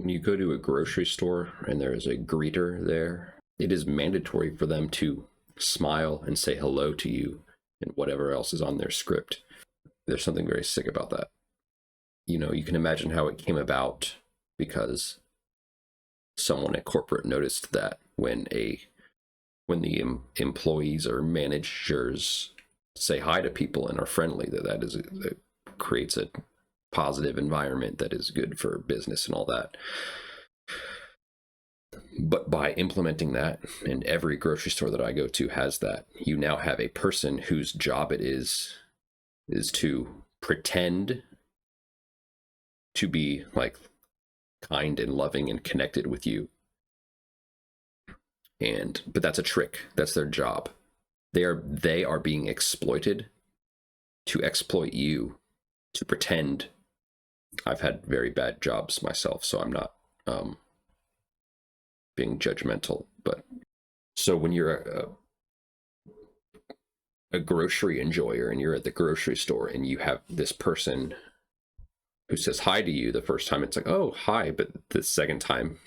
When you go to a grocery store and there is a greeter there, it is mandatory for them to smile and say hello to you and whatever else is on their script. There's something very sick about that. You know, you can imagine how it came about because someone at corporate noticed that when the employees or managers say hi to people and are friendly, that creates a positive environment that is good for business and all that. But by implementing that, and every grocery store that I go to has that, you now have a person whose job it is to pretend to be like kind and loving and connected with you. But that's a trick. That's their job. They are being exploited to exploit you, to pretend. I've had very bad jobs myself, so I'm not being judgmental. But so when you're a grocery enjoyer and you're at the grocery store and you have this person who says hi to you the first time, it's like, oh, hi. But the second time,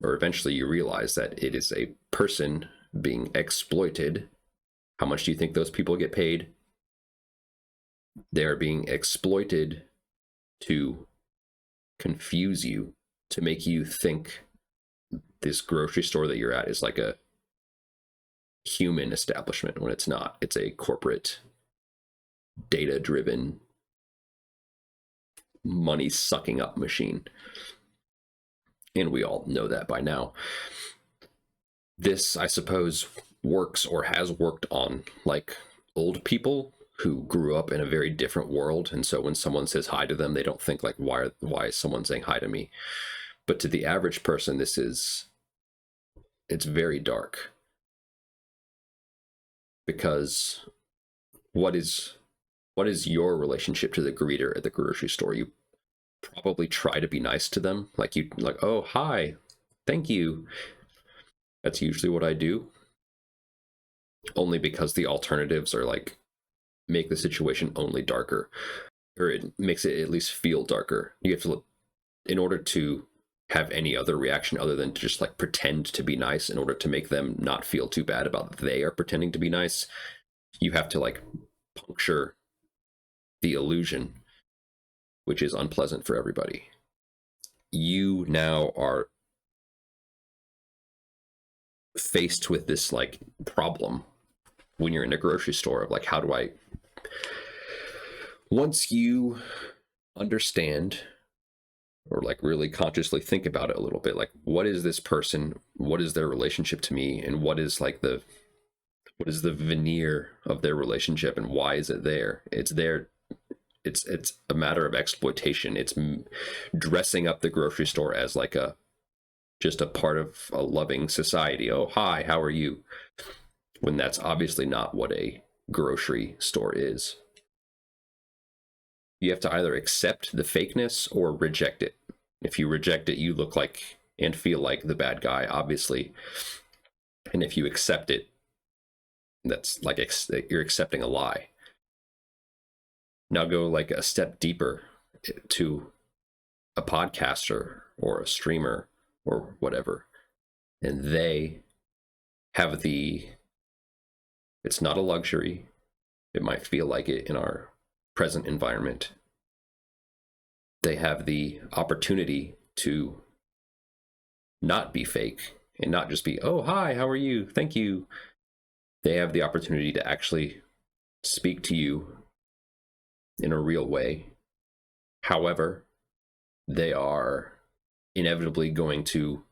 or eventually you realize that it is a person being exploited. How much do you think those people get paid? They're being exploited to confuse you, to make you think this grocery store that you're at is like a human establishment when it's not. It's a corporate, data-driven, money-sucking up machine. And we all know that by now. This, I suppose, works or has worked on like old people who grew up in a very different world, and so when someone says hi to them, they don't think like, why is someone saying hi to me? But to the average person, it's very dark, because what is your relationship to the greeter at the grocery store? You probably try to be nice to them, like oh, hi, thank you. That's usually what I do, only because the alternatives are like make the situation only darker, or it makes it at least feel darker. You have to, in order to have any other reaction other than to just like pretend to be nice, in order to make them not feel too bad about that they are pretending to be nice, you have to like puncture the illusion, which is unpleasant for everybody. You now are faced with this like problem when you're in a grocery store of like, how do I, once you understand or like really consciously think about it a little bit, like what is this person, what is their relationship to me, and what is the veneer of their relationship, and why is it there? It's there. It's a matter of exploitation. It's dressing up the grocery store as like just a part of a loving society. Oh, hi, how are you? When that's obviously not what a grocery store is. You have to either accept the fakeness or reject it. If you reject it, you look like and feel like the bad guy, obviously. And if you accept it, that's like you're accepting a lie. Now go like a step deeper to a podcaster or a streamer or whatever, and they have it's not a luxury. It might feel like it in our present environment. They have the opportunity to not be fake and not just be, oh, hi, how are you? Thank you. They have the opportunity to actually speak to you in a real way. However, they are inevitably going to,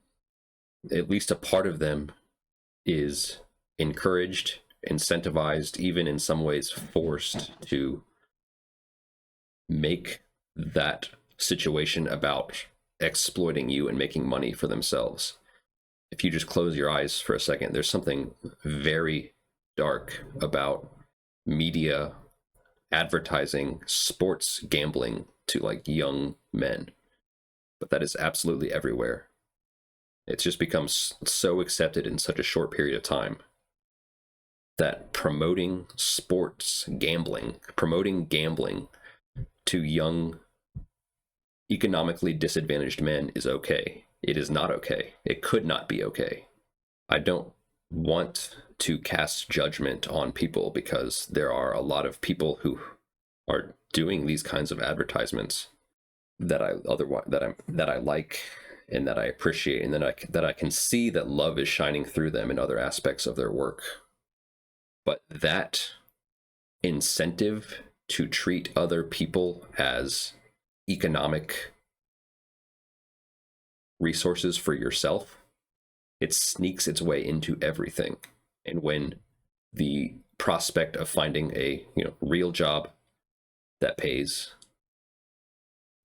at least a part of them is encouraged, incentivized, even in some ways forced to make that situation about exploiting you and making money for themselves. If you just close your eyes for a second, there's something very dark about media advertising sports gambling to like young men, but that is absolutely everywhere. It's just become so accepted in such a short period of time that promoting sports gambling, promoting gambling to young economically disadvantaged men is okay. It is not okay. It could not be okay. I don't want to cast judgment on people because there are a lot of people who are doing these kinds of advertisements that I like and that I appreciate, and that I can see that love is shining through them in other aspects of their work. But that incentive to treat other people as economic resources for yourself, it sneaks its way into everything. And when the prospect of finding a real job that pays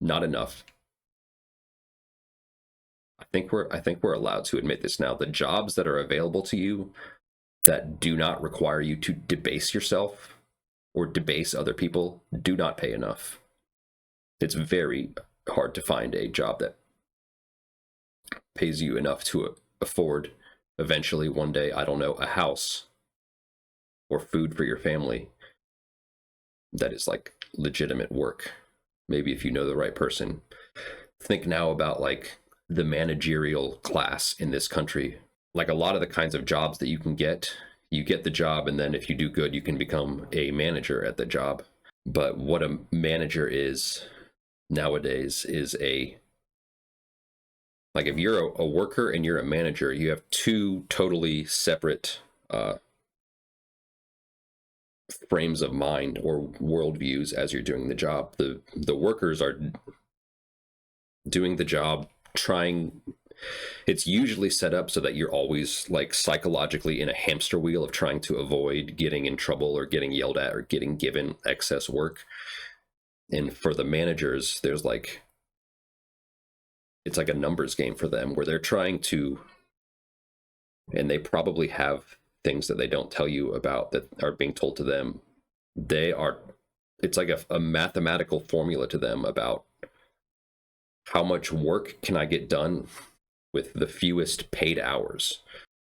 not enough, I think we're allowed to admit this now. The jobs that are available to you that do not require you to debase yourself or debase other people do not pay enough. It's very hard to find a job that pays you enough to afford eventually one day, I don't know, a house or food for your family that is like legitimate work. Maybe if you know the right person. Think now about like the managerial class in this country. Like a lot of the kinds of jobs that you get the job, and then if you do good, you can become a manager at the job. But what a manager is nowadays is like if you're a worker and you're a manager, you have two totally separate frames of mind or worldviews as you're doing the job. The workers are doing the job it's usually set up so that you're always like psychologically in a hamster wheel of trying to avoid getting in trouble or getting yelled at or getting given excess work. And for the managers, there's like, it's like a numbers game for them where they're trying to, and they probably have things that they don't tell you about that are being told to them. It's like a mathematical formula to them about how much work can I get done with the fewest paid hours?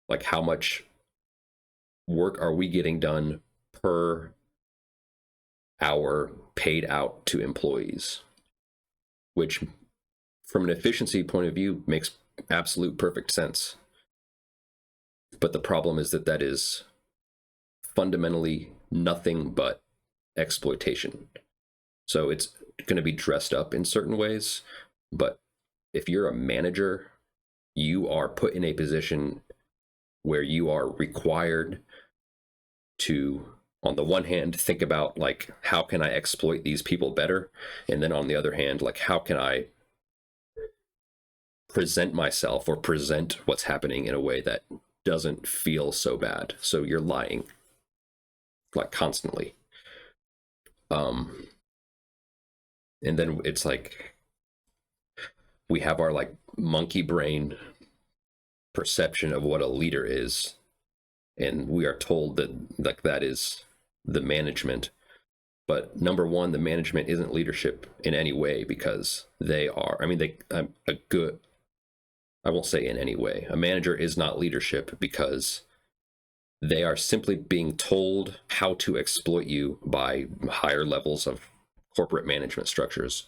Like how much work are we getting done per hour paid out to employees? Which from an efficiency point of view makes absolute perfect sense. But the problem is that is fundamentally nothing but exploitation. So it's going to be dressed up in certain ways, but if you're a manager, you are put in a position where you are required to, on the one hand, think about like, how can I exploit these people better? And then on the other hand, like, how can I present myself or present what's happening in a way that doesn't feel so bad? So you're lying like constantly. And then it's like, we have our like monkey brain perception of what a leader is, and we are told that like that is the management. But number one, the management isn't leadership in any way, because they are, I mean, I won't say in any way, a manager is not leadership because they are simply being told how to exploit you by higher levels of corporate management structures.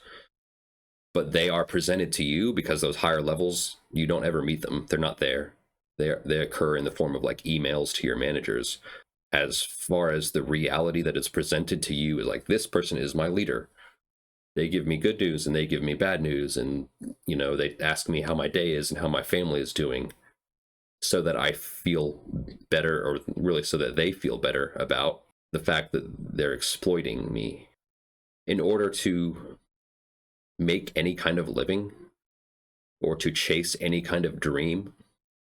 But they are presented to you because those higher levels, you don't ever meet them. They're not there. They occur in the form of like emails to your managers. As far as the reality that is presented to you is like, this person is my leader. They give me good news and they give me bad news. And, they ask me how my day is and how my family is doing so that I feel better, or really so that they feel better about the fact that they're exploiting me. In order to make any kind of living or to chase any kind of dream,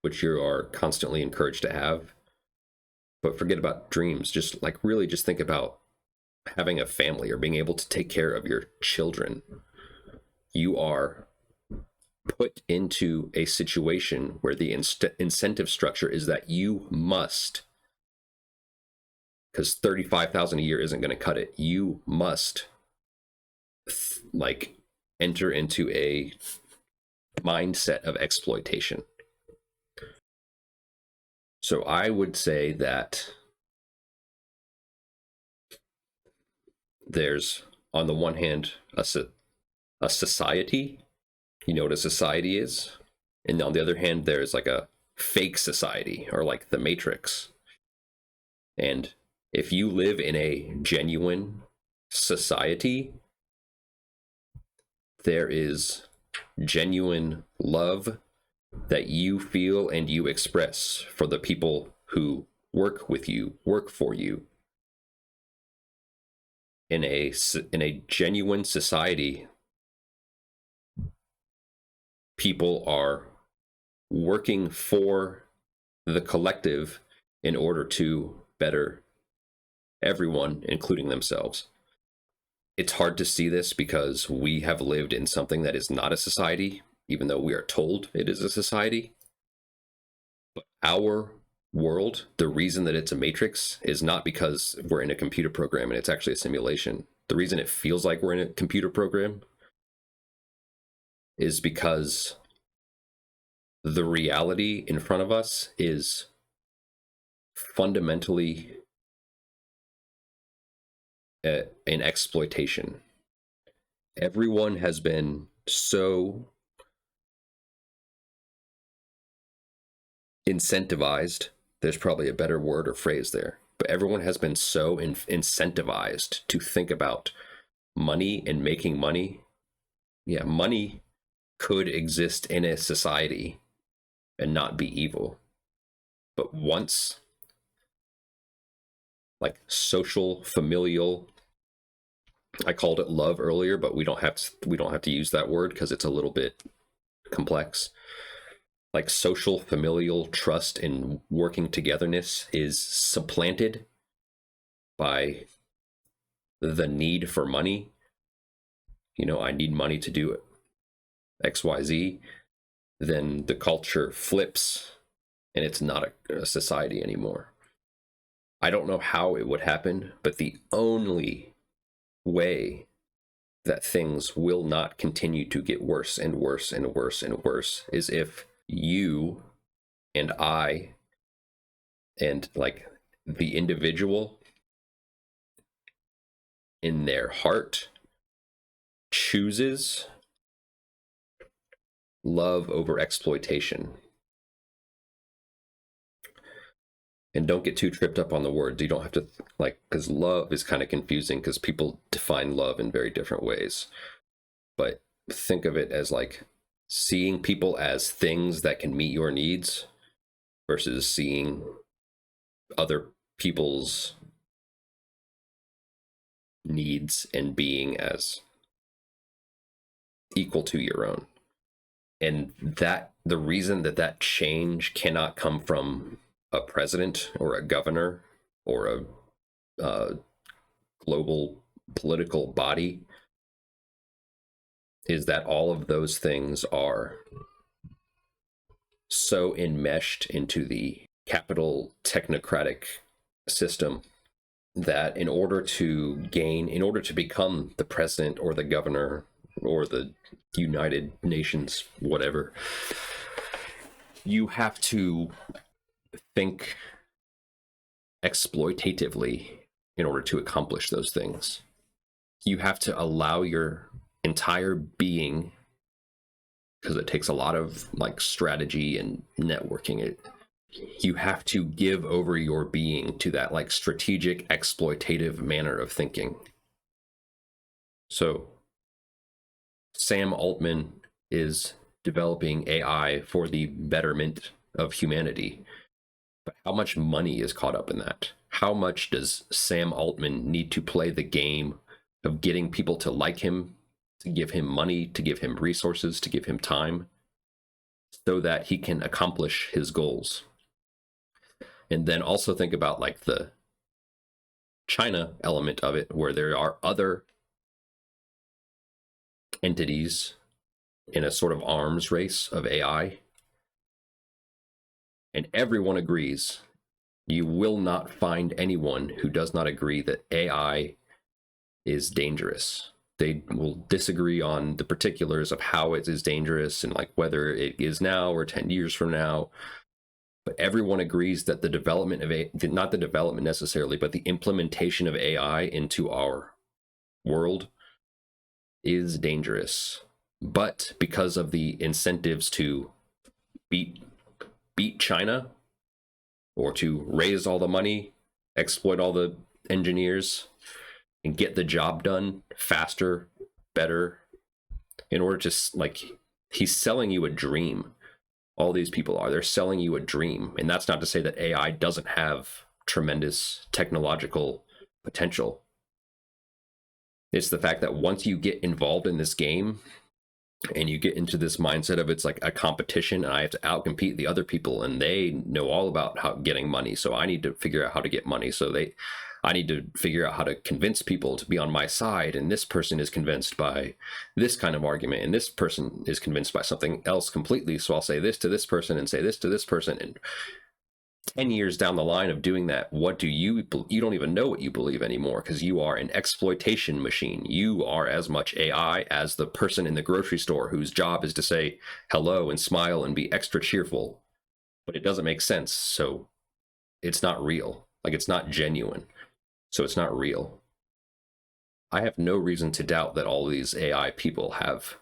which you are constantly encouraged to have, but forget about dreams, just like really just think about having a family or being able to take care of your children. You are put into a situation where the incentive structure is that you must, because 35,000 a year isn't going to cut it, you must like enter into a mindset of exploitation. So I would say that there's, on the one hand, a society. You know what a society is? And on the other hand, there's like a fake society, or like the Matrix. And if you live in a genuine society, there is genuine love that you feel and you express for the people who work with you, work for you. In a genuine society, people are working for the collective in order to better everyone, including themselves. It's hard to see this because we have lived in something that is not a society, even though we are told it is a society. But our world, the reason that it's a matrix is not because we're in a computer program and it's actually a simulation. The reason it feels like we're in a computer program is because the reality in front of us is fundamentally an exploitation. Everyone has been so incentivized. There's probably a better word or phrase there, but everyone has been so incentivized to think about money and making money. Yeah, money could exist in a society and not be evil. But once, like social, familial, I called it love earlier, but we don't have to use that word because it's a little bit complex. Like social, familial trust and working togetherness is supplanted by the need for money. You know, I need money to do XYZ. Then the culture flips and it's not a society anymore. I don't know how it would happen, but the only way that things will not continue to get worse and worse and worse and worse is if you and I and like the individual in their heart chooses love over exploitation. And don't get too tripped up on the words. You don't have to, like, because love is kind of confusing because people define love in very different ways. But think of it as like seeing people as things that can meet your needs versus seeing other people's needs and being as equal to your own. And that the reason that change cannot come from a president or a governor or a global political body is that all of those things are so enmeshed into the capital technocratic system that in order to become the president or the governor or the United Nations, whatever, you have to think exploitatively in order to accomplish those things. You have to allow your entire being, because it takes a lot of like strategy and networking, you have to give over your being to that like strategic exploitative manner of thinking. So Sam Altman is developing AI for the betterment of humanity. But how much money is caught up in that? How much does Sam Altman need to play the game of getting people to like him, to give him money, to give him resources, to give him time, so that he can accomplish his goals? And then also think about like the China element of it, where there are other entities in a sort of arms race of AI. And everyone agrees. You will not find anyone who does not agree that AI is dangerous. They will disagree on the particulars of how it is dangerous and like whether it is now or 10 years from now. But everyone agrees that the development of not the development necessarily, but the implementation of AI into our world is dangerous. But because of the incentives to beat China, or to raise all the money, exploit all the engineers, and get the job done faster, better, in order to, like, he's selling you a dream. All these people are. They're selling you a dream. And that's not to say that AI doesn't have tremendous technological potential. It's the fact that once you get involved in this game and you get into this mindset of it's like a competition and I have to outcompete the other people and they know all about how getting money, so I need to figure out how to get money, so I need to figure out how to convince people to be on my side, and this person is convinced by this kind of argument and this person is convinced by something else completely, so I'll say this to this person and say this to this person. And 10 years down the line of doing that, what do you don't even know what you believe anymore, because you are an exploitation machine. You are as much AI as the person in the grocery store whose job is to say hello and smile and be extra cheerful, but it doesn't make sense, so it's not real. Like, it's not genuine, so it's not real. I have no reason to doubt that all these AI people have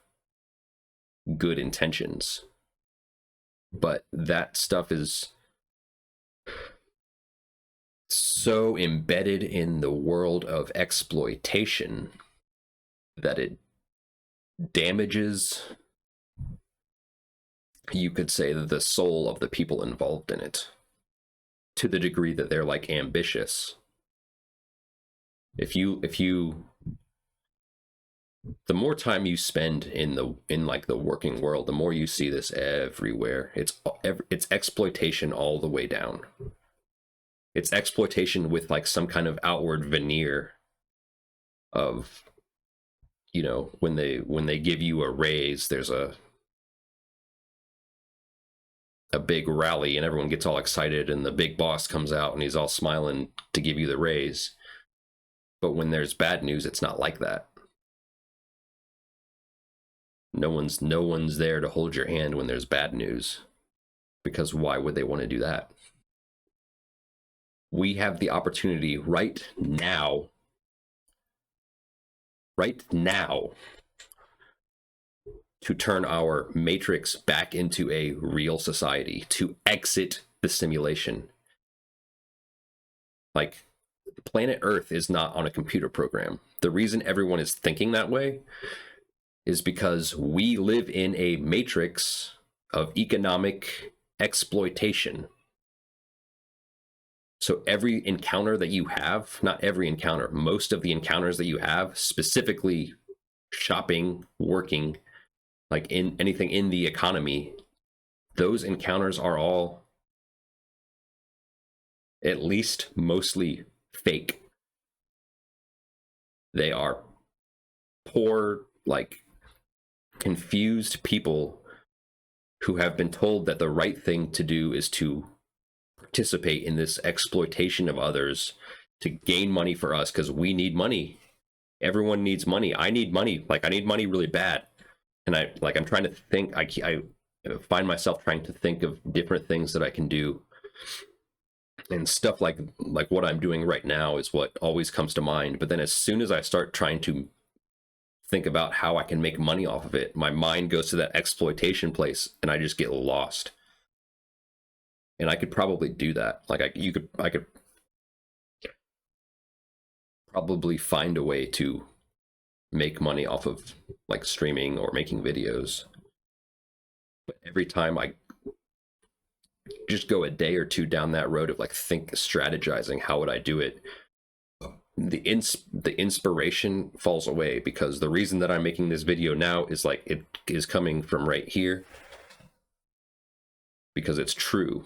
good intentions, but that stuff is so embedded in the world of exploitation that it damages, you could say, the soul of the people involved in it, to the degree that they're like ambitious. If you the more time you spend in like the working world, the more you see this everywhere. It's exploitation all the way down. It's exploitation with like some kind of outward veneer of, you know, when they give you a raise, there's a big rally and everyone gets all excited and the big boss comes out and he's all smiling to give you the raise. But when there's bad news, it's not like that. No one's there to hold your hand when there's bad news, because why would they want to do that? We have the opportunity right now, to turn our matrix back into a real society, to exit the simulation. Like, planet Earth is not on a computer program. The reason everyone is thinking that way is because we live in a matrix of economic exploitation. So every encounter that you have, not every encounter, most of the encounters that you have, specifically shopping, working, like in anything in the economy, those encounters are all at least mostly fake. They are poor, like, confused people who have been told that the right thing to do is to participate in this exploitation of others to gain money for us, because we need money. Everyone needs money. I need money. Like, I need money really bad. And I'm trying to think, I find myself trying to think of different things that I can do. And stuff like what I'm doing right now is what always comes to mind. But then as soon as I start trying to think about how I can make money off of it, my mind goes to that exploitation place and I just get lost. And I could probably do that. Like, I could probably find a way to make money off of like streaming or making videos. But every time I just go a day or two down that road of like strategizing, how would I do it, the inspiration falls away, because the reason that I'm making this video now is like, it is coming from right here, because it's true.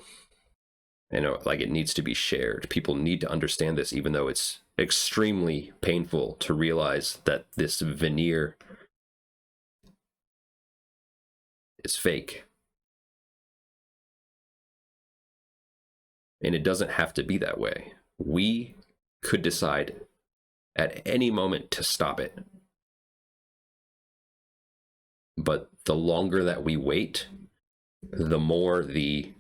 You know, like, it needs to be shared. People need to understand this, even though it's extremely painful to realize that this veneer is fake. And it doesn't have to be that way. We could decide at any moment to stop it. But the longer that we wait, the more the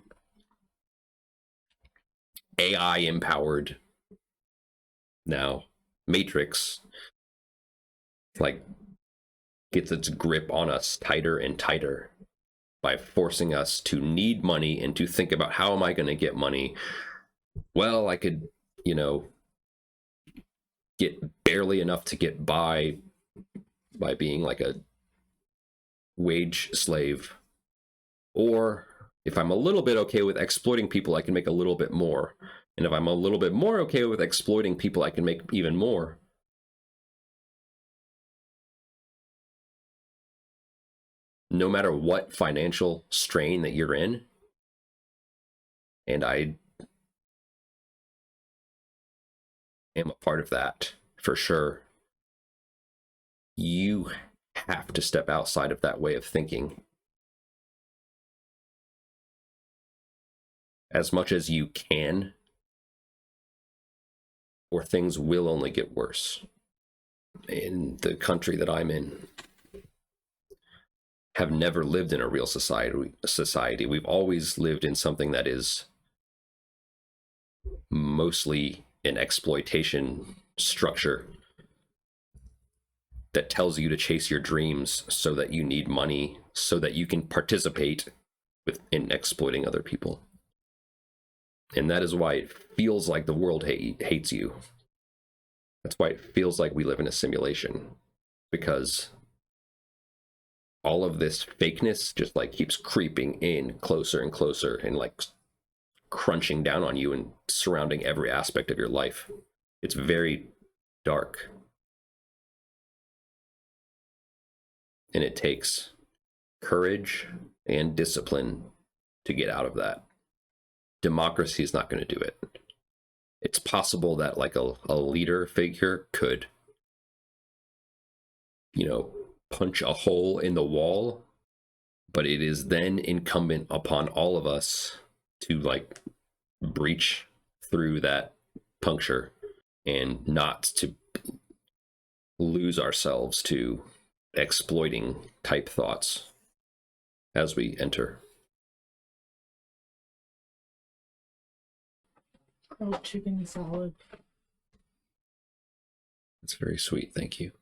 AI empowered now matrix, like, gets its grip on us tighter and tighter by forcing us to need money and to think about, how am I going to get money? Well, I could, get barely enough to get by being like a wage slave. Or if I'm a little bit okay with exploiting people, I can make a little bit more. And if I'm a little bit more okay with exploiting people, I can make even more. No matter what financial strain that you're in, and I am a part of that for sure, you have to step outside of that way of thinking as much as you can, or things will only get worse. In the country that I'm in, have never lived in a real society. We've always lived in something that is mostly an exploitation structure that tells you to chase your dreams so that you need money, so that you can participate in exploiting other people. And that is why it feels like the world hates you. That's why it feels like we live in a simulation, because all of this fakeness just like keeps creeping in closer and closer and like crunching down on you and surrounding every aspect of your life. It's very dark. And it takes courage and discipline to get out of that. Democracy is not going to do it. It's possible that like a leader figure could, punch a hole in the wall, but it is then incumbent upon all of us to like breach through that puncture and not to lose ourselves to exploiting type thoughts as we enter. Oh, chicken salad. That's very sweet. Thank you.